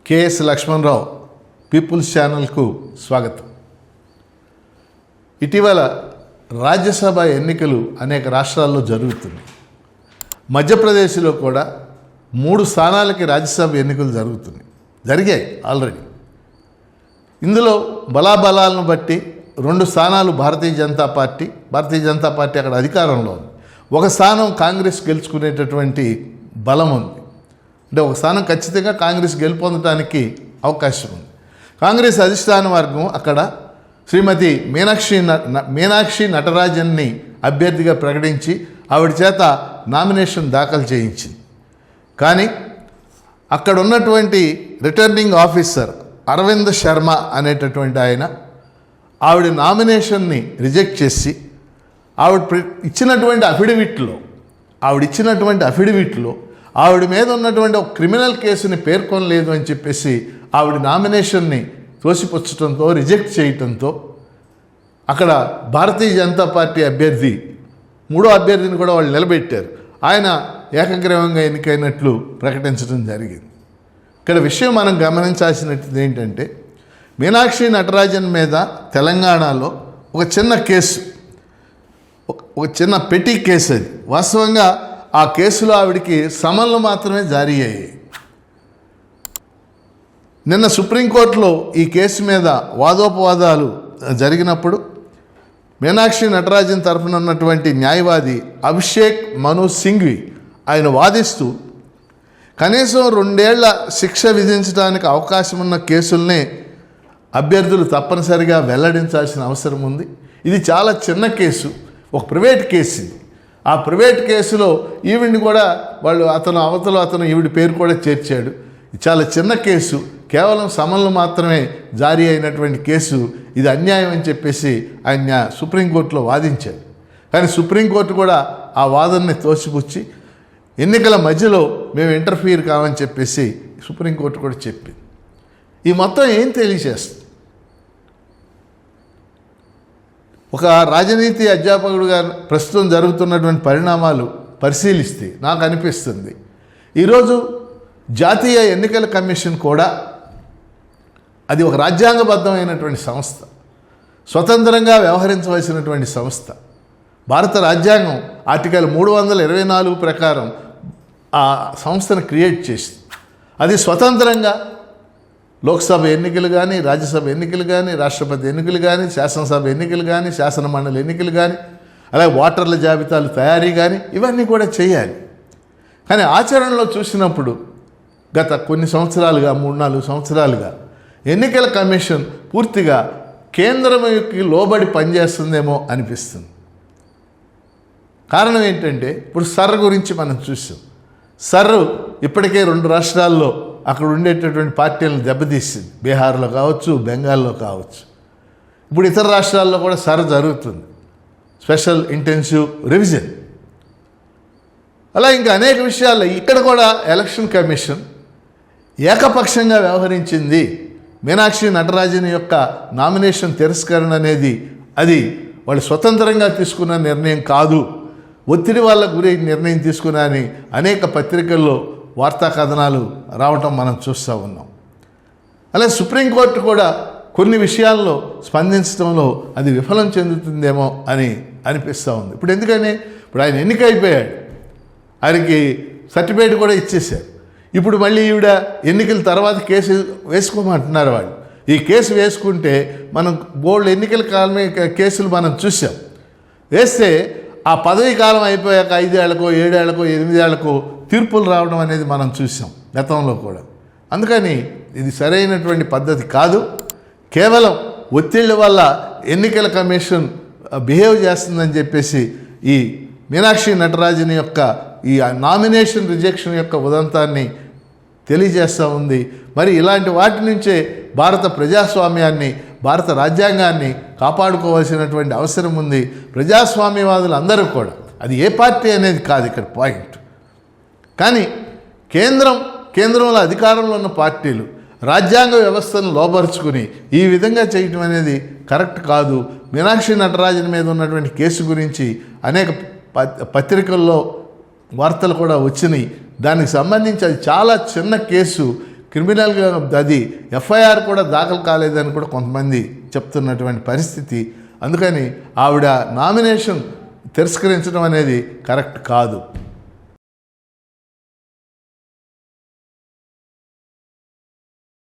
KS Lakshmanarao peoples ఛానల్కు స్వాగతం. ఇటీవల రాజ్యసభ ఎన్నికలు అనేక రాష్ట్రాల్లో జరుగుతున్నాయి. మధ్యప్రదేశ్లో కూడా 3 స్థానాలకి రాజ్యసభ ఎన్నికలు జరిగాయి ఆల్రెడీ. ఇందులో బలాబలాలను బట్టి 2 స్థానాలు భారతీయ జనతా పార్టీ అక్కడ అధికారంలో ఉంది. 1 స్థానం కాంగ్రెస్ గెలుచుకునేటటువంటి బలం ఉంది. అంటే 1 స్థానం ఖచ్చితంగా కాంగ్రెస్ గెలుపొందడానికి అవకాశం ఉంది. కాంగ్రెస్ అధిష్టాన వర్గం అక్కడ శ్రీమతి మీనాక్షి నటరాజన్ని అభ్యర్థిగా ప్రకటించి ఆవిడ చేత నామినేషన్ దాఖలు చేయించింది. కానీ అక్కడ ఉన్నటువంటి రిటర్నింగ్ ఆఫీసర్ అరవింద్ శర్మ అనేటటువంటి ఆయన ఆవిడ నామినేషన్ని రిజెక్ట్ చేసి ఇచ్చినటువంటి అఫిడవిట్లో ఆవిడ మీద ఉన్నటువంటి ఒక క్రిమినల్ కేసుని పేర్కొనలేదు అని చెప్పేసి ఆవిడ నామినేషన్ని తోసిపుచ్చడంతో, రిజెక్ట్ చేయటంతో అక్కడ భారతీయ జనతా పార్టీ అభ్యర్థి 3వ అభ్యర్థిని కూడా వాళ్ళు నిలబెట్టారు. ఆయన ఏకగ్రీవంగా ఎన్నికైనట్లు ప్రకటించడం జరిగింది. ఇక్కడ విషయం మనం గమనించాల్సినది ఏంటంటే, మీనాక్షి నటరాజన్ మీద తెలంగాణలో ఒక చిన్న పెట్టి కేసు అది. వాస్తవంగా ఆ కేసులో ఆవిడికి సమన్లు మాత్రమే జారీ అయ్యాయి. నిన్న సుప్రీంకోర్టులో ఈ కేసు మీద వాదోపవాదాలు జరిగినప్పుడు మీనాక్షి నటరాజన్ తరఫున ఉన్నటువంటి న్యాయవాది అభిషేక్ మను సింఘ్వి ఆయన వాదిస్తూ కనీసం 2 ఏళ్ల శిక్ష విధించడానికి అవకాశం ఉన్న కేసుల్నే అభ్యర్థులు తప్పనిసరిగా వెల్లడించాల్సిన అవసరం ఉంది. ఇది చాలా చిన్న కేసు, ఒక ప్రైవేట్ కేసు ఇది. ఆ ప్రైవేట్ కేసులో ఈవిడ్ని కూడా అతను ఈవిడి పేరు కూడా చేర్చాడు. చాలా చిన్న కేసు, కేవలం సమన్లు మాత్రమే జారీ అయినటువంటి కేసు. ఇది అన్యాయం అని చెప్పేసి ఆయన సుప్రీంకోర్టులో వాదించాడు. కానీ సుప్రీంకోర్టు కూడా ఆ వాదనని తోసిపుచ్చి ఎన్నికల మధ్యలో మేము ఇంటర్ఫియర్ కావని చెప్పేసి సుప్రీంకోర్టు కూడా చెప్పింది. ఈ మొత్తం ఏం తెలియజేస్తుంది? ఒక రాజనీతి అధ్యాపకుడుగా ప్రస్తుతం జరుగుతున్నటువంటి పరిణామాలు పరిశీలిస్తే నాకు అనిపిస్తుంది, ఈరోజు జాతీయ ఎన్నికల కమిషన్ కూడా అది ఒక రాజ్యాంగబద్ధమైనటువంటి సంస్థ, స్వతంత్రంగా వ్యవహరించవలసినటువంటి సంస్థ. భారత రాజ్యాంగం ఆర్టికల్ 324 ప్రకారం ఆ సంస్థను క్రియేట్ చేసింది. అది స్వతంత్రంగా లోక్సభ ఎన్నికలు కానీ, రాజ్యసభ ఎన్నికలు కానీ, రాష్ట్రపతి ఎన్నికలు కానీ, శాసనసభ ఎన్నికలు కానీ, శాసనమండలి ఎన్నికలు కానీ, అలాగే ఓటర్ల జాబితాలు తయారీ కానీ ఇవన్నీ కూడా చేయాలి. కానీ ఆచరణలో చూసినప్పుడు గత కొన్ని సంవత్సరాలుగా 3-4 సంవత్సరాలుగా ఎన్నికల కమిషన్ పూర్తిగా కేంద్రంకి లోబడి పనిచేస్తుందేమో అనిపిస్తుంది. కారణం ఏంటంటే, ఇప్పుడు సర్ గురించి మనం చూసాం. సర్ ఇప్పటికే 2 రాష్ట్రాల్లో అక్కడ ఉండేటటువంటి పార్టీలను దెబ్బతీసింది. బీహార్లో కావచ్చు, బెంగాల్లో కావచ్చు. ఇప్పుడు ఇతర రాష్ట్రాల్లో కూడా సర్ జరుగుతుంది, స్పెషల్ ఇంటెన్సివ్ రివిజన్. అలా ఇంకా అనేక విషయాల్లో ఇక్కడ కూడా ఎలక్షన్ కమిషన్ ఏకపక్షంగా వ్యవహరించింది. మీనాక్షి నటరాజన్ యొక్క నామినేషన్ తిరస్కరణ అనేది అది వాళ్ళు స్వతంత్రంగా తీసుకున్న నిర్ణయం కాదు, ఒత్తిడి వల్ల గురి నిర్ణయం తీసుకున్నారని అనేక పత్రికల్లో వార్తా కథనాలు రావటం మనం చూస్తూ ఉన్నాం. అలాగే సుప్రీంకోర్టు కూడా కొన్ని విషయాల్లో స్పందించడంలో అది విఫలం చెందుతుందేమో అని అనిపిస్తూ ఉంది. ఇప్పుడు ఆయన ఎన్నికైపోయాడు, ఆయనకి సర్టిఫికేట్ కూడా ఇచ్చేశారు. ఇప్పుడు మళ్ళీ ఈవిడ ఎన్నికల తర్వాత కేసు వేసుకోమంటున్నారు వాళ్ళు. ఈ కేసు వేసుకుంటే మనం బోల్డ్ ఎన్నికల కాలమే కేసులు మనం చూసాం. వేస్తే ఆ పదవీ కాలం అయిపోయాక 5 ఏళ్లకో 7 ఏళ్లకో 8 ఏళ్లకో తీర్పులు రావడం అనేది మనం చూసాం గతంలో కూడా. అందుకని ఇది సరైనటువంటి పద్ధతి కాదు. కేవలం ఒత్తిళ్ళ వల్ల ఎన్నికల కమిషన్ బిహేవ్ చేస్తుందని చెప్పేసి ఈ మీనాక్షి నటరాజన్ యొక్క ఈ నామినేషన్ రిజెక్షన్ యొక్క ఉదంతాన్ని తెలియజేస్తూ ఉంది. మరి ఇలాంటి వాటి నుంచే భారత ప్రజాస్వామ్యాన్ని, భారత రాజ్యాంగాన్ని కాపాడుకోవాల్సినటువంటి అవసరం ఉంది. ప్రజాస్వామ్యవాదులు అందరూ కూడా, అది ఏ పార్టీ అనేది కాదు ఇక్కడ పాయింట్. కానీ కేంద్రంలో అధికారంలో ఉన్న పార్టీలు రాజ్యాంగ వ్యవస్థను లోపరుచుకుని ఈ విధంగా చేయటం అనేది కరెక్ట్ కాదు. మీనాక్షి నటరాజన్ మీద ఉన్నటువంటి కేసు గురించి అనేక పత్రికల్లో వార్తలు కూడా వచ్చినాయి. దానికి సంబంధించి అది చాలా చిన్న కేసు, క్రిమినల్గా అది ఎఫ్ఐఆర్ కూడా దాఖలు కాలేదని కూడా కొంతమంది చెప్తున్నటువంటి పరిస్థితి. అందుకని ఆవిడ నామినేషన్ తిరస్కరించడం అనేది కరెక్ట్ కాదు.